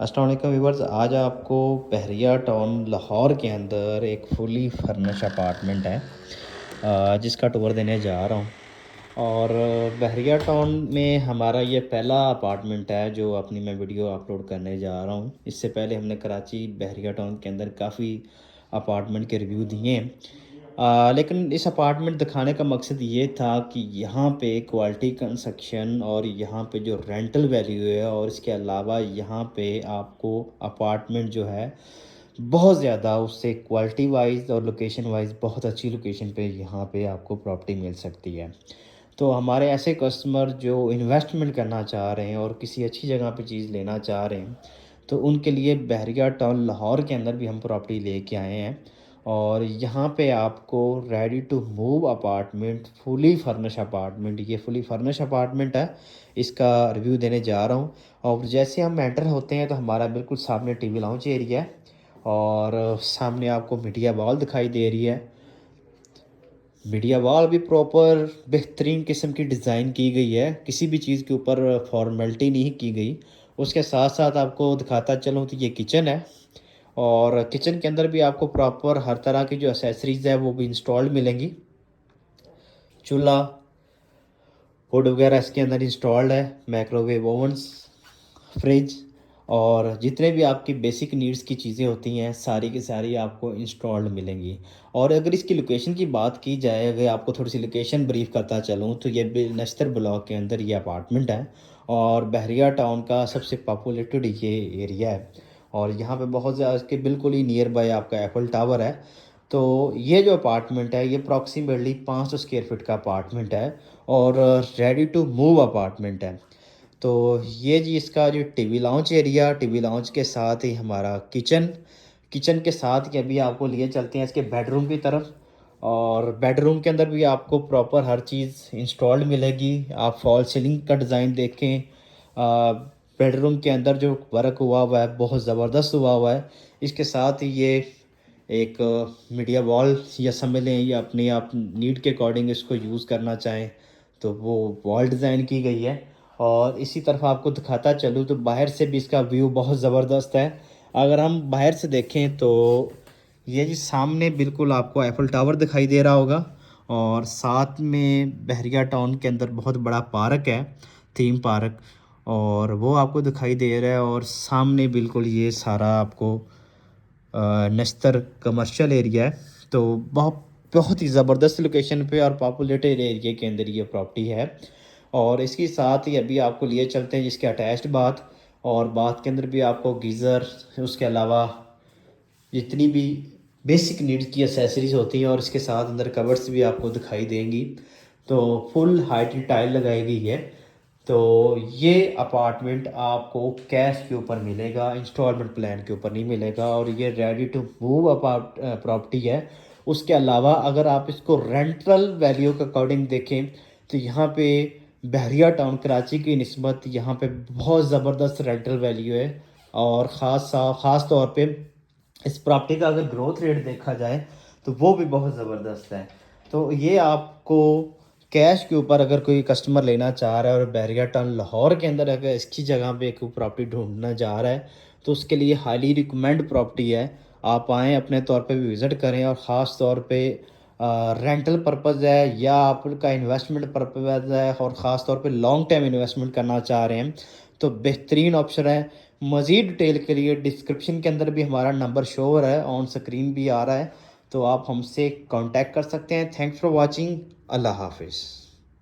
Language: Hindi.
अस्सलाम वालेकुम व्यूवर्स। आज आपको बहरिया टाउन लाहौर के अंदर एक फुली फर्निश अपार्टमेंट है जिसका टूर देने जा रहा हूँ। और बहरिया टाउन में हमारा ये पहला अपार्टमेंट है जो अपनी मैं वीडियो अपलोड करने जा रहा हूँ। इससे पहले हमने कराची बहरिया टाउन के अंदर काफ़ी अपार्टमेंट के रिव्यू दिए हैं। लेकिन इस अपार्टमेंट दिखाने का मकसद ये था कि यहाँ पे क्वालिटी कंस्ट्रक्शन और यहाँ पे जो रेंटल वैल्यू है, और इसके अलावा यहाँ पे आपको अपार्टमेंट जो है बहुत ज़्यादा उससे क्वालिटी वाइज और लोकेशन वाइज बहुत अच्छी लोकेशन पे यहाँ पे आपको प्रॉपर्टी मिल सकती है। तो हमारे ऐसे कस्टमर जो इन्वेस्टमेंट करना चाह रहे हैं और किसी अच्छी जगह पे चीज़ लेना चाह रहे हैं, तो उनके लिए बहरिया टाउन लाहौर के अंदर भी हम प्रॉपर्टी लेके आए हैं। और यहाँ पे आपको ready to move apartment, fully furnish apartment, ये फुली फर्निश अपार्टमेंट है, इसका रिव्यू देने जा रहा हूँ। और जैसे हम एंटर होते हैं तो हमारा बिल्कुल सामने टीवी लाउंज एरिया है, और सामने आपको मीडिया वॉल दिखाई दे रही है। मीडिया वॉल भी प्रॉपर बेहतरीन किस्म की डिज़ाइन की गई है, किसी भी चीज़ के ऊपर फॉर्मेलिटी नहीं की गई। उसके साथ साथ आपको दिखाता चलूँ तो ये किचन है, और किचन के अंदर भी आपको प्रॉपर हर तरह की जो एसेसरीज़ है वो भी इंस्टॉल्ड मिलेंगी। चूल्हा, हुड वगैरह इसके अंदर इंस्टॉल्ड है, माइक्रोवेव ओवन्स, फ्रिज, और जितने भी आपकी बेसिक नीड्स की चीज़ें होती हैं सारी की सारी आपको इंस्टॉल्ड मिलेंगी। और अगर इसकी लोकेशन की बात की जाए, अगर आपको थोड़ी सी लोकेशन ब्रीफ करता चलूँ, तो ये नश्तर ब्लॉक के अंदर ये अपार्टमेंट है, और बहरिया टाउन का सबसे पॉपुलेटेड ये एरिया है। और यहाँ पे बहुत ज़्यादा इसके बिल्कुल ही नियर बाय आपका एफल टावर है। तो ये जो अपार्टमेंट है ये अप्रॉक्सीमेटली 500 स्क्वायर फीट का अपार्टमेंट है, और रेडी टू मूव अपार्टमेंट है। तो ये जी इसका जो टीवी लाउंज के साथ ही हमारा किचन, किचन के साथ ही अभी आपको लिए चलते हैं इसके बेडरूम की तरफ। और बेडरूम के अंदर भी आपको प्रॉपर हर चीज़ इंस्टॉल्ड मिलेगी। आप फॉल सीलिंग का डिज़ाइन देखें, बेडरूम के अंदर जो वर्क हुआ हुआ है बहुत ज़बरदस्त हुआ हुआ है। इसके साथ ही ये एक मीडिया वॉल, या समझ लें या अपनी आप नीड के अकॉर्डिंग इसको यूज़ करना चाहें तो वो वॉल डिज़ाइन की गई है। और इसी तरफ आपको दिखाता चलूँ तो बाहर से भी इसका व्यू बहुत ज़बरदस्त है। अगर हम बाहर से देखें तो ये जी सामने बिल्कुल आपको एफल टावर दिखाई दे रहा होगा, और साथ में बहरिया टाउन के अंदर बहुत बड़ा पार्क है, थीम पार्क, और वो आपको दिखाई दे रहा है। और सामने बिल्कुल ये सारा आपको नश्तर कमर्शियल एरिया है। तो बहुत बहुत ही ज़बरदस्त लोकेशन पे और पॉपुलेटेड एरिया के अंदर ये प्रॉपर्टी है। और इसके साथ ही अभी आपको लिए चलते हैं जिसके अटैच्ड बाथ, और बाथ के अंदर भी आपको गीज़र, उसके अलावा जितनी भी बेसिक नीड्स की एसेसरीज होती हैं, और इसके साथ अंदर कवर्स भी आपको दिखाई देंगी। तो फुल हाइट टाइल लगाई गई है। तो ये अपार्टमेंट आपको कैश के ऊपर मिलेगा, इंस्टॉलमेंट प्लान के ऊपर नहीं मिलेगा, और ये रेडी टू मूव प्रॉपर्टी है। उसके अलावा अगर आप इसको रेंटल वैल्यू के अकॉर्डिंग देखें तो यहाँ पे बहरिया टाउन कराची की निस्बत यहाँ पे बहुत ज़बरदस्त रेंटल वैल्यू है। और ख़ास तौर पे इस प्रॉपर्टी का अगर ग्रोथ रेट देखा जाए तो वो भी बहुत ज़बरदस्त है। तो ये आपको कैश के ऊपर अगर कोई कस्टमर लेना चाह रहा है और बहरिया टाउन लाहौर के अंदर अगर इसकी जगह पे कोई प्रॉपर्टी ढूंढना चाह रहा है तो उसके लिए हाईली रिकमेंड प्रॉपर्टी है। आप आएँ, अपने तौर पे भी विज़िट करें, और ख़ास तौर पे रेंटल पर्पज़ है या आपका इन्वेस्टमेंट पर्पज़ है, और ख़ास तौर पे लॉन्ग टर्म इन्वेस्टमेंट करना चाह रहे हैं तो बेहतरीन ऑप्शन है। मज़ीद डिटेल के लिए डिस्क्रिप्शन के अंदर भी हमारा नंबर शो हो रहा है, ऑन स्क्रीन भी आ रहा है, तो आप हमसे कांटेक्ट कर सकते हैं। Thanks for watching. अल्लाह हाफिज़।